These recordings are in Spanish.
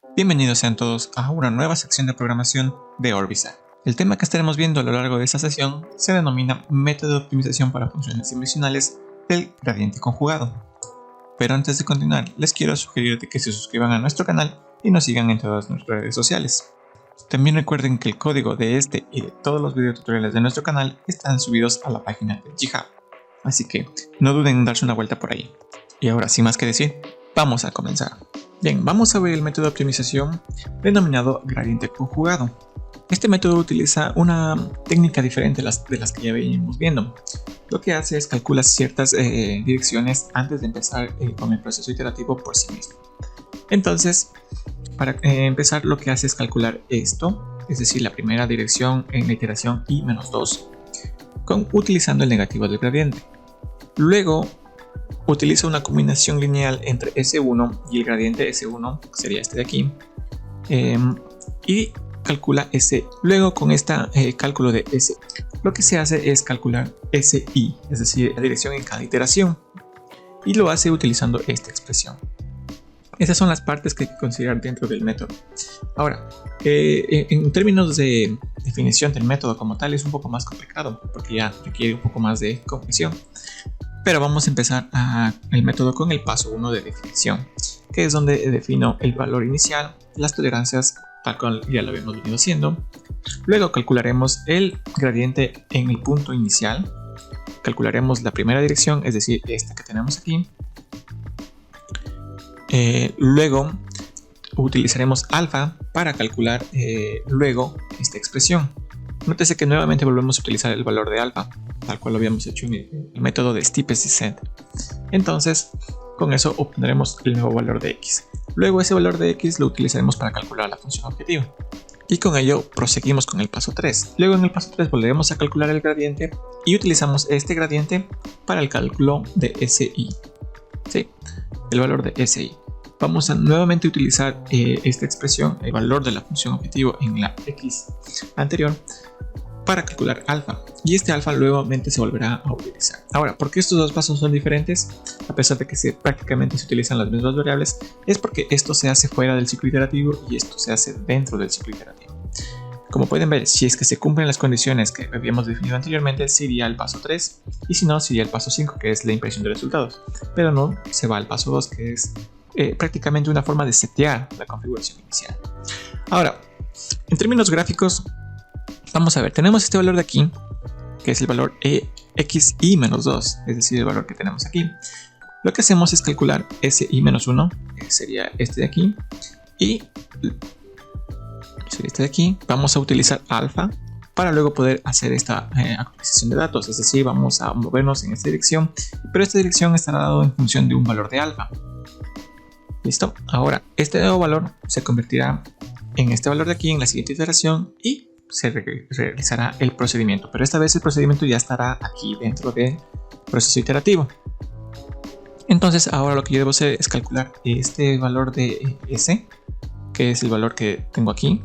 Bienvenidos sean todos a una nueva sección de programación de Orbisa. El tema que estaremos viendo a lo largo de esta sesión se denomina método de optimización para funciones dimensionales del gradiente conjugado. Pero antes de continuar, les quiero sugerir que se suscriban a nuestro canal y nos sigan en todas nuestras redes sociales. También recuerden que el código de este y de todos los videotutoriales de nuestro canal están subidos a la página de GitHub, así que no duden en darse una vuelta por ahí. Y ahora, sin más que decir, vamos a comenzar. Bien, vamos a ver el método de optimización denominado gradiente conjugado. Este método utiliza una técnica diferente de las que ya veníamos viendo. Lo que hace es calcular ciertas direcciones antes de empezar con el proceso iterativo por sí mismo. Entonces, para empezar, lo que hace es calcular esto, es decir, la primera dirección en la iteración i-2, utilizando el negativo del gradiente. Luego, utiliza una combinación lineal entre S1 y el gradiente S1, que sería este de aquí, y calcula S. Luego, con este cálculo de S, lo que se hace es calcular SI, es decir, la dirección en cada iteración, y lo hace utilizando esta expresión. Esas son las partes que hay que considerar dentro del método. Ahora, en términos de definición del método como tal, es un poco más complicado, porque ya requiere un poco más de comprensión. Pero vamos a empezar el método con el paso 1 de definición, que es donde defino el valor inicial, las tolerancias, tal cual ya lo habíamos venido haciendo. Luego calcularemos el gradiente en el punto inicial. Calcularemos la primera dirección, es decir, esta que tenemos aquí. Luego utilizaremos alfa para calcular luego esta expresión. Nótese que nuevamente volvemos a utilizar el valor de alfa, tal cual lo habíamos hecho en el método de steepest descent. Entonces, con eso obtendremos el nuevo valor de x. Luego ese valor de x lo utilizaremos para calcular la función objetivo. Y con ello proseguimos con el paso 3. Luego en el paso 3 volveremos a calcular el gradiente y utilizamos este gradiente para el cálculo de SI. ¿Sí? El valor de SI. Vamos a nuevamente utilizar esta expresión, el valor de la función objetivo en la x anterior, para calcular alfa, y este alfa nuevamente se volverá a utilizar. Ahora, ¿por qué estos dos pasos son diferentes? A pesar de que prácticamente se utilizan las mismas variables, es porque esto se hace fuera del ciclo iterativo y esto se hace dentro del ciclo iterativo. Como pueden ver, si es que se cumplen las condiciones que habíamos definido anteriormente, sería el paso 3, y si no, sería el paso 5, que es la impresión de resultados. Pero no, se va al paso 2, que es prácticamente una forma de setear la configuración inicial. Ahora, en términos gráficos, vamos a ver, tenemos este valor de aquí, que es el valor xi-2, es decir, el valor que tenemos aquí. Lo que hacemos es calcular si-1, que sería este de aquí, y este de aquí. Vamos a utilizar alfa para luego poder hacer esta actualización de datos, es decir, vamos a movernos en esta dirección, pero esta dirección estará dado en función de un valor de alfa. ¿Listo? Ahora, este nuevo valor se convertirá en este valor de aquí en la siguiente iteración y se realizará el procedimiento, pero esta vez el procedimiento ya estará aquí dentro del proceso iterativo. Entonces ahora lo que yo debo hacer es calcular este valor de S, que es el valor que tengo aquí,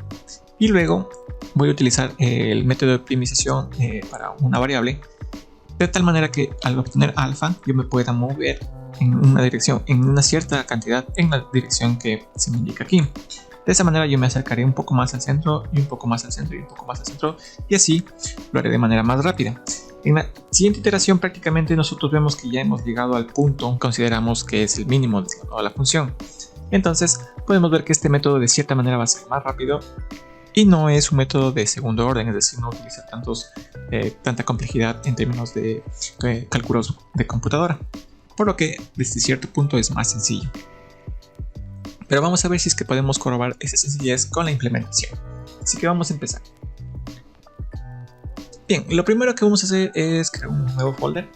y luego voy a utilizar el método de optimización para una variable, de tal manera que al obtener alfa yo me pueda mover en una dirección, en una cierta cantidad, en la dirección que se me indica aquí. De esa manera yo me acercaré un poco más al centro y un poco más al centro y un poco más al centro, y así lo haré de manera más rápida. En la siguiente iteración prácticamente nosotros vemos que ya hemos llegado al punto, consideramos que es el mínimo de toda la función. Entonces podemos ver que este método de cierta manera va a ser más rápido y no es un método de segundo orden, es decir, no utiliza tanta complejidad en términos de cálculos de computadora, por lo que desde cierto punto es más sencillo. Pero vamos a ver si es que podemos corroborar esa sencillez con la implementación. Así que vamos a empezar. Bien, lo primero que vamos a hacer es crear un nuevo folder.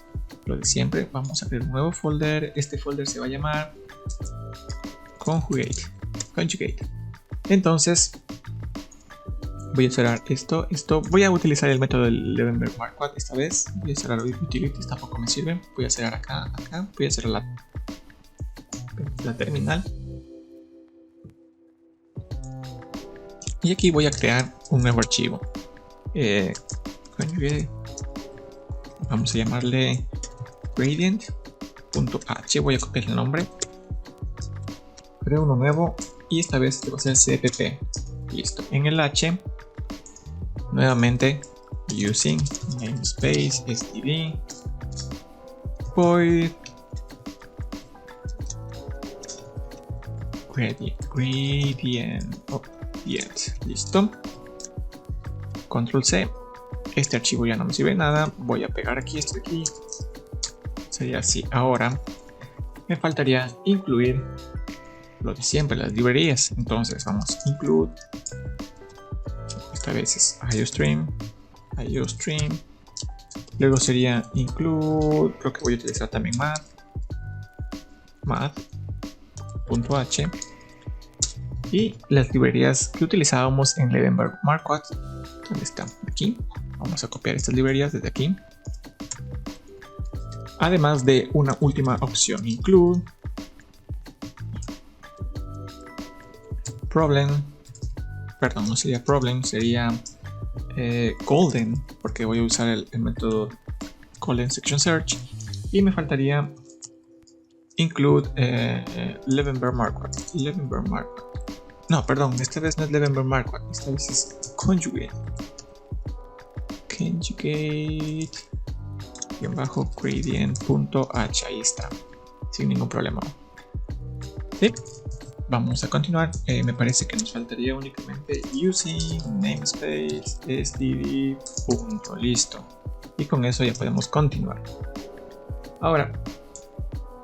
Lo de siempre, vamos a crear un nuevo folder. Este folder se va a llamar Conjugate. Entonces, voy a cerrar esto. Voy a utilizar el método del Levenberg Marquardt esta vez. Voy a cerrar utilities, tampoco me sirve. Voy a cerrar acá. Voy a cerrar la terminal. Y aquí voy a crear un nuevo archivo. Vamos a llamarle gradient.h. Voy a copiar el nombre. Creo uno nuevo y esta vez este va a ser cpp. Listo. En el H, nuevamente using namespace std void gradient. Listo. Control C. Este archivo ya no me sirve de nada. Voy a pegar aquí esto de aquí. Sería así. Ahora me faltaría incluir lo de siempre, las librerías. Entonces vamos a include. Esta vez es iostream. Luego sería include. Creo que voy a utilizar también math.h. Y las librerías que utilizábamos en Levenberg Marquardt. ¿Dónde está? Aquí. Vamos a copiar estas librerías desde aquí. Además de una última opción, include problem. Perdón, no sería problem, sería golden, porque voy a usar el método golden section search. Y me faltaría include Levenberg Marquardt. No, perdón, esta vez no es Levenberg Marquardt, esta vez es conjugate. Gradient.h, ahí está, sin ningún problema. ¿Sí? Vamos a continuar. Me parece que nos faltaría únicamente using namespace std. Listo. Y con eso ya podemos continuar. Ahora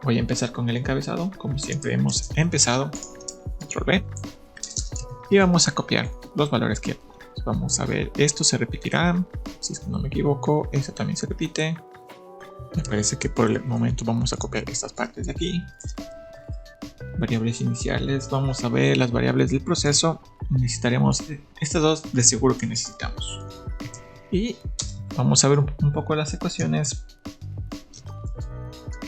voy a empezar con el encabezado, como siempre hemos empezado. Control B. Y vamos a copiar los valores que vamos a ver. Esto se repetirá, si es que no me equivoco. Esto también se repite. Me parece que por el momento vamos a copiar estas partes de aquí. Variables iniciales. Vamos a ver las variables del proceso. Necesitaremos estas dos, de seguro que necesitamos. Y vamos a ver un poco las ecuaciones.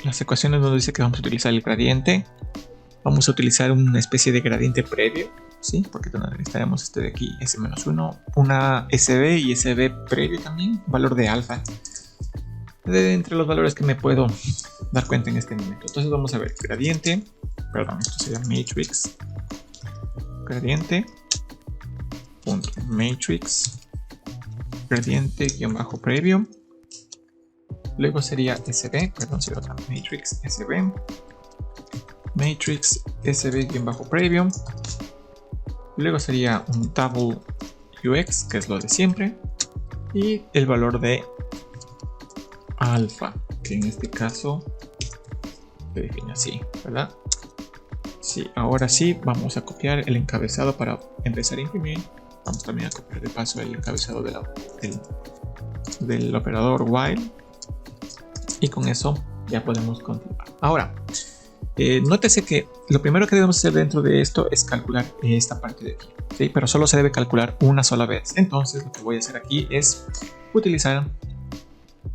Las ecuaciones nos dice que vamos a utilizar el gradiente. Vamos a utilizar una especie de gradiente previo. ¿Sí? Porque necesitaremos este de aquí, S-1, una SB y SB previo también, valor de alfa. Entre los valores que me puedo dar cuenta en este momento. Entonces vamos a ver gradiente, perdón, esto sería matrix, gradiente, punto, matrix, gradiente guión bajo previo. Luego sería SB, perdón, sería otra matrix, SB, matrix, SB guión bajo previo. Luego sería un double UX, que es lo de siempre, y el valor de alfa, que en este caso se define así, ¿verdad? Sí, ahora sí, vamos a copiar el encabezado para empezar a imprimir. Vamos también a copiar de paso el encabezado del operador while, y con eso ya podemos continuar. Ahora, nótese que lo primero que debemos hacer dentro de esto es calcular esta parte de aquí, ¿sí? Pero solo se debe calcular una sola vez. Entonces lo que voy a hacer aquí es utilizar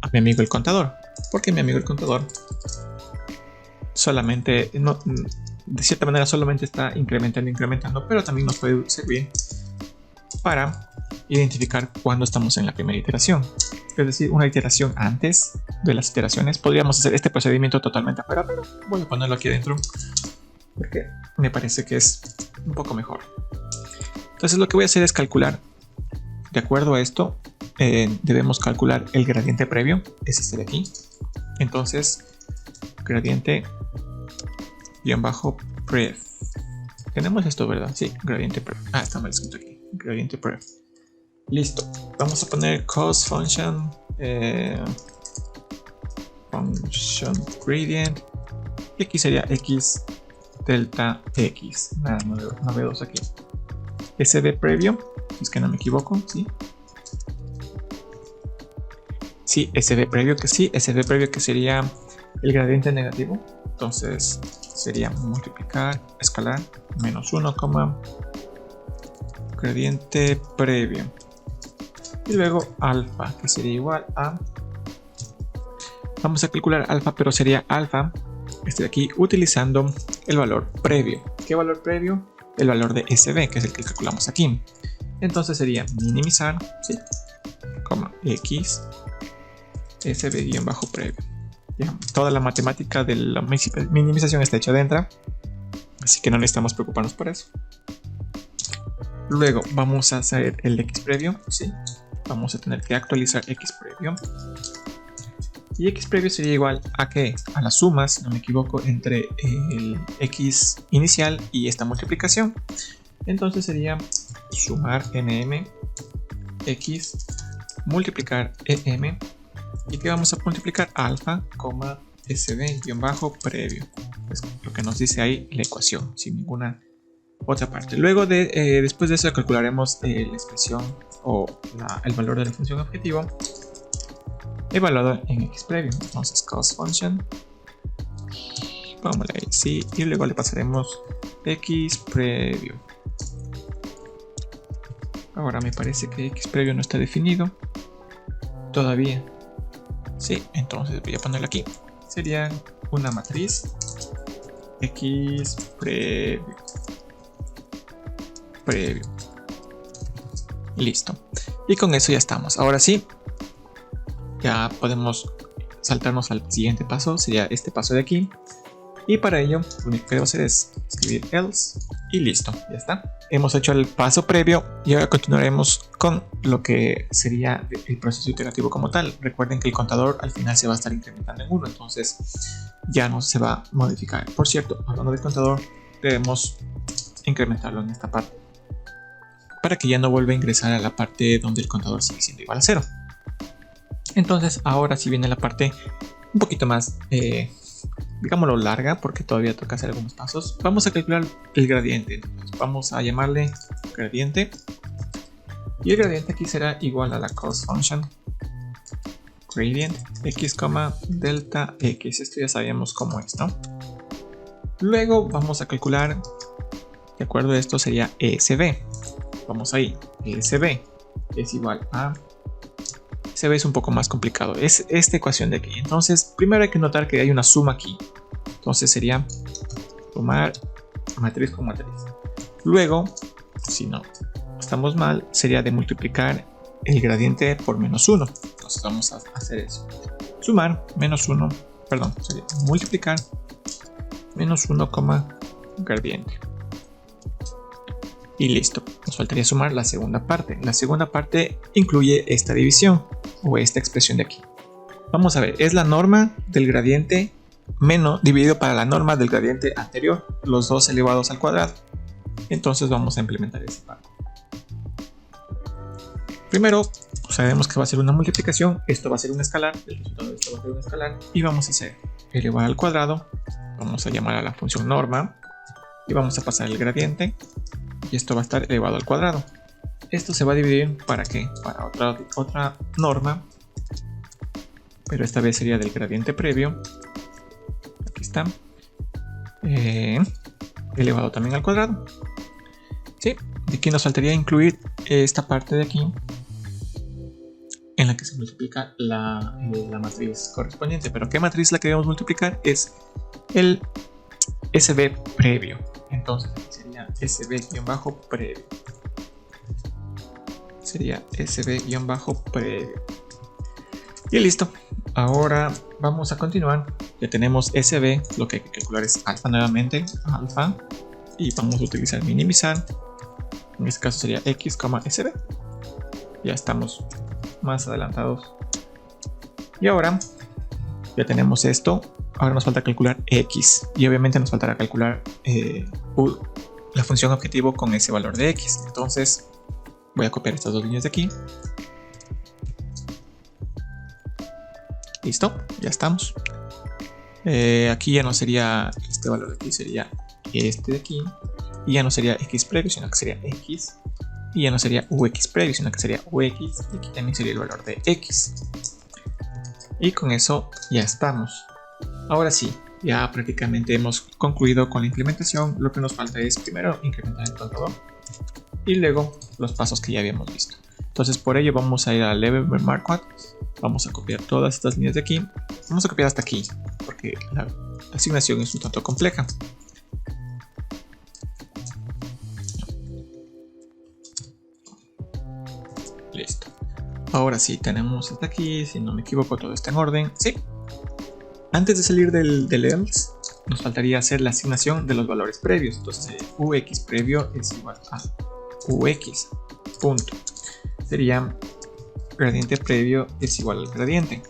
a mi amigo el contador, porque mi amigo el contador solamente, de cierta manera solamente está incrementando, pero también nos puede servir para identificar cuando estamos en la primera iteración. Es decir, una iteración antes de las iteraciones. Podríamos hacer este procedimiento totalmente afuera, pero voy a ponerlo aquí adentro porque me parece que es un poco mejor. Entonces lo que voy a hacer es calcular, de acuerdo a esto, debemos calcular el gradiente previo, es este de aquí. Entonces, gradiente guión bajo pref. Tenemos esto, ¿verdad? Sí, gradiente pref. Ah, está mal escrito aquí. Gradiente pref. Listo. Vamos a poner cost function gradient, y aquí sería x delta x. Nada, novedoso aquí. SB previo, si es que no me equivoco, sí. Sí, SB previo que sí, SB previo que sería el gradiente negativo. Entonces sería multiplicar, escalar, -1, gradiente previo. Y luego alfa, que sería igual a... Vamos a calcular alfa, pero sería alfa, este de aquí, utilizando el valor previo. ¿Qué valor previo? El valor de SB, que es el que calculamos aquí. Entonces sería minimizar, ¿sí? X, SB-previo. Ya, toda la matemática de la minimización está hecha dentro, así que no necesitamos preocuparnos por eso. Luego vamos a hacer el x previo, ¿sí? Vamos a tener que actualizar x previo. Y x previo sería igual a ¿qué? A la suma, si no me equivoco, entre el x inicial y esta multiplicación. Entonces sería sumar nm x multiplicar em. ¿Y que vamos a multiplicar? Alfa, sb-previo. Es lo que nos dice ahí la ecuación, sin ninguna otra parte. Luego después de eso calcularemos la expresión o el valor de la función objetivo evaluado en x previo. Entonces cost function, pongámosle ahí, sí, y luego le pasaremos x previo. Ahora me parece que x previo no está definido todavía. Sí, entonces voy a ponerlo aquí. Sería una matriz x previo. Listo. Y con eso ya estamos. Ahora sí, ya podemos saltarnos al siguiente paso. Sería este paso de aquí. Y para ello, lo único que debo hacer es escribir else y listo, ya está. Hemos hecho el paso previo y ahora continuaremos con lo que sería el proceso iterativo como tal. Recuerden que el contador al final se va a estar incrementando en 1, entonces ya no se va a modificar. Por cierto, hablando del contador, debemos incrementarlo en esta parte para que ya no vuelva a ingresar a la parte donde el contador sigue siendo igual a 0. Entonces ahora sí viene la parte un poquito más digámoslo larga, porque todavía toca hacer algunos pasos. Vamos a calcular el gradiente. Entonces, vamos a llamarle gradiente. Y el gradiente aquí será igual a la cost function gradient x, delta x. Esto ya sabemos cómo es, ¿no? Luego vamos a calcular, de acuerdo a esto sería ESB. Vamos ahí, ESB es igual a... ESB es un poco más complicado, es esta ecuación de aquí. Entonces, primero hay que notar que hay una suma aquí. Entonces sería sumar matriz con matriz. Luego, si no estamos mal, sería de multiplicar el gradiente por menos 1. Entonces vamos a hacer eso. Sumar menos 1, perdón, sería multiplicar menos 1, gradiente. Y listo. Nos faltaría sumar la segunda parte. La segunda parte incluye esta división o esta expresión de aquí. Vamos a ver, es la norma del gradiente menos dividido para la norma del gradiente anterior, los dos elevados al cuadrado. Entonces vamos a implementar esa parte. Primero sabemos que va a ser una multiplicación, esto va a ser un escalar, el resultado de esto va a ser un escalar y vamos a hacer elevar al cuadrado, vamos a llamar a la función norma y vamos a pasar el gradiente y esto va a estar elevado al cuadrado. Esto se va a dividir ¿para qué? Para otra norma, pero esta vez sería del gradiente previo. Aquí está. Elevado también al cuadrado. Sí, de aquí nos faltaría incluir esta parte de aquí en la que se multiplica la matriz correspondiente. Pero ¿qué matriz la que debemos multiplicar? Es el SB previo. Entonces sería SB-previo. Sería SB-previo. Y listo. Ahora vamos a continuar. Ya tenemos SB. Lo que hay que calcular es alfa nuevamente. Alfa. Y vamos a utilizar minimizar. En este caso sería x, SB. Ya estamos más adelantados. Y ahora ya tenemos esto. Ahora nos falta calcular x. Y obviamente nos faltará calcular la función objetivo con ese valor de x. Entonces voy a copiar estas dos líneas de aquí. Listo, ya estamos. Aquí ya no sería este valor de aquí, sería este de aquí. Y ya no sería x previo, sino que sería x. Y ya no sería ux previo, sino que sería ux. Y aquí también sería el valor de x. Y con eso ya estamos. Ahora sí, ya prácticamente hemos concluido con la implementación. Lo que nos falta es primero incrementar el contador y luego los pasos que ya habíamos visto. Entonces por ello vamos a ir a Level Marquardt. Vamos a copiar todas estas líneas de aquí. Vamos a copiar hasta aquí porque la asignación es un tanto compleja. Listo. Ahora sí, tenemos hasta aquí. Si no me equivoco, todo está en orden. Sí. Antes de salir del else, nos faltaría hacer la asignación de los valores previos. Entonces, ux previo es igual a ux, punto. Sería gradiente previo es igual al gradiente.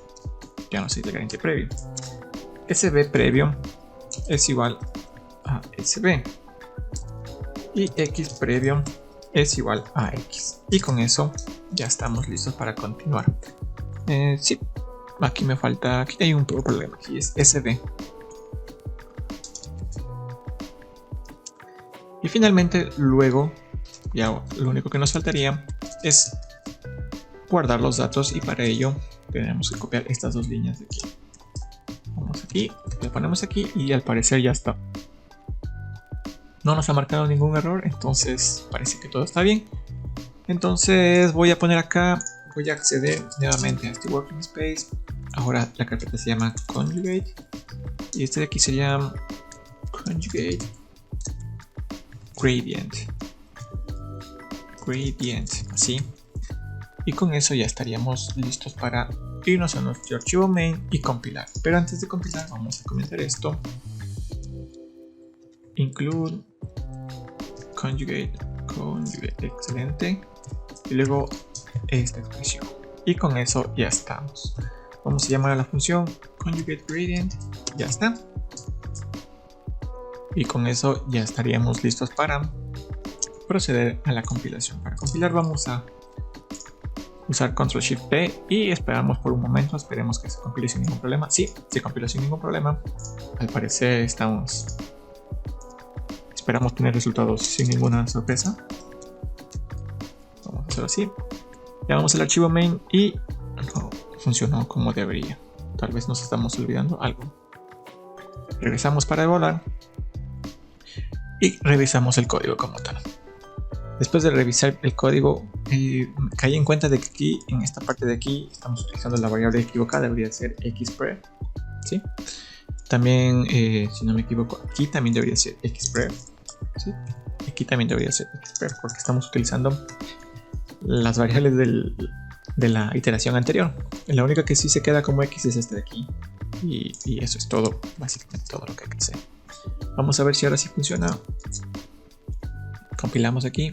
Ya no sé el gradiente previo. SB previo es igual a SB. Y X previo es igual a X. Y con eso ya estamos listos para continuar. Sí, aquí me falta, aquí hay un problema, aquí es SB. Y finalmente luego ya lo único que nos faltaría es guardar los datos, y para ello tenemos que copiar estas dos líneas de aquí. Vamos aquí, le ponemos aquí y al parecer ya está. No nos ha marcado ningún error, entonces parece que todo está bien. Entonces voy a poner acá, voy a acceder nuevamente a este working space. Ahora la carpeta se llama conjugate y este de aquí sería conjugate gradient, así. Y con eso ya estaríamos listos para irnos a nuestro archivo main y compilar. Pero antes de compilar vamos a comentar esto. Include conjugate, excelente. Y luego esta expresión. Y con eso ya estamos. Vamos a llamar a la función conjugate gradient. Ya está. Y con eso ya estaríamos listos para proceder a la compilación. Para compilar vamos a usar Ctrl+Shift+P y esperamos por un momento, esperemos que se compile sin ningún problema. Sí, se compila sin ningún problema. Al parecer esperamos tener resultados sin ninguna sorpresa. Vamos a hacerlo así. Llamamos el archivo main y no funcionó como debería. Tal vez nos estamos olvidando algo. Regresamos para evaluar y revisamos el código como tal. Después de revisar el código, caí en cuenta de que aquí, en esta parte de aquí, estamos utilizando la variable equivocada, debería ser xpref, ¿sí? También, si no me equivoco, aquí también debería ser xpref, ¿sí? Aquí también debería ser xpref, porque estamos utilizando las variables de la iteración anterior. La única que sí se queda como x es esta de aquí, y eso es todo, básicamente todo lo que hay que hacer. Vamos a ver si ahora sí funciona. Compilamos aquí,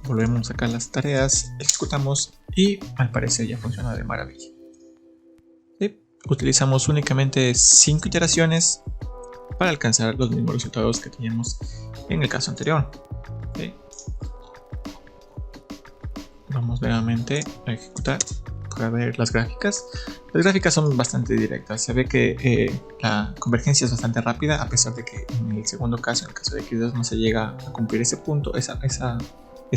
volvemos a sacar las tareas, ejecutamos y al parecer ya funciona de maravilla. ¿Sí? Utilizamos únicamente 5 iteraciones para alcanzar los mismos resultados que teníamos en el caso anterior. ¿Sí? Vamos nuevamente a ejecutar para ver las gráficas. Las gráficas son bastante directas. Se ve que la convergencia es bastante rápida, a pesar de que en el segundo caso, en el caso de X2, no se llega a cumplir ese punto, esa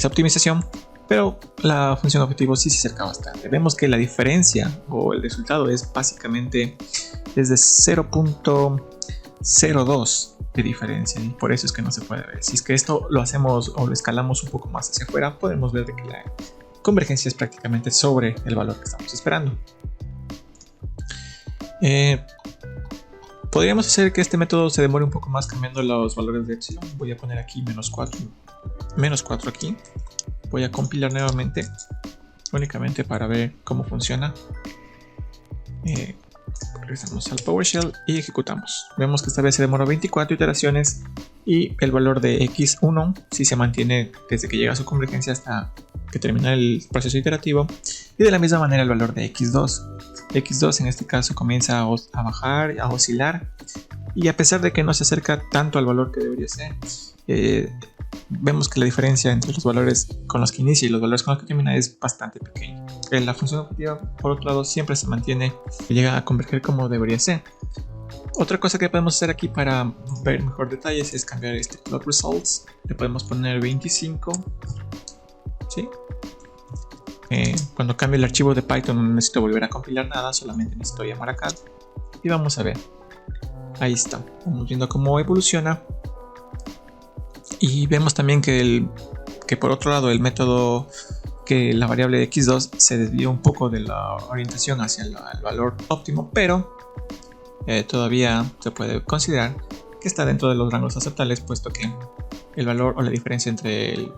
optimización. Pero la función objetivo sí se acerca bastante. Vemos que la diferencia o el resultado es básicamente desde 0.02 de diferencia, y por eso es que no se puede ver. Si es que esto lo hacemos o lo escalamos un poco más hacia afuera, podemos ver de que la convergencia es prácticamente sobre el valor que estamos esperando. Podríamos hacer que este método se demore un poco más cambiando los valores de epsilon. Voy a poner aquí -4 aquí. Voy a compilar nuevamente, únicamente para ver cómo funciona. Regresamos al PowerShell y ejecutamos. Vemos que esta vez se demoró 24 iteraciones y el valor de x1 sí se mantiene desde que llega a su convergencia hasta que termina el proceso iterativo, y de la misma manera el valor de x2 en este caso comienza a bajar, a oscilar, y a pesar de que no se acerca tanto al valor que debería ser, vemos que la diferencia entre los valores con los que inicia y los valores con los que termina es bastante pequeña. La función objetiva, por otro lado, siempre se mantiene y llega a converger como debería ser. Otra cosa que podemos hacer aquí para ver mejor detalles es cambiar este plot results. Le podemos poner 25, ¿sí? Cuando cambie el archivo de Python no necesito volver a compilar nada, solamente necesito llamar acá y vamos a ver. Ahí está, vamos viendo cómo evoluciona. Y vemos también que por otro lado el método, que la variable de x2 se desvió un poco de la orientación hacia el valor óptimo, pero todavía se puede considerar que está dentro de los rangos aceptables, puesto que el valor o la diferencia entre el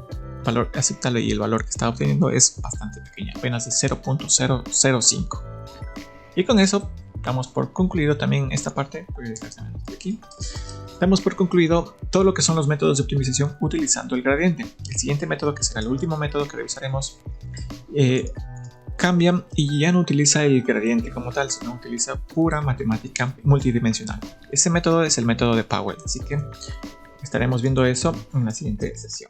valor aceptable y el valor que está obteniendo es bastante pequeña, apenas de 0.005. Y con eso damos por concluido también esta parte. Voy a dejar aquí. Damos por concluido todo lo que son los métodos de optimización utilizando el gradiente. El siguiente método, que será el último método que revisaremos, cambia y ya no utiliza el gradiente como tal, sino utiliza pura matemática multidimensional. Ese método es el método de Powell, así que estaremos viendo eso en la siguiente sesión.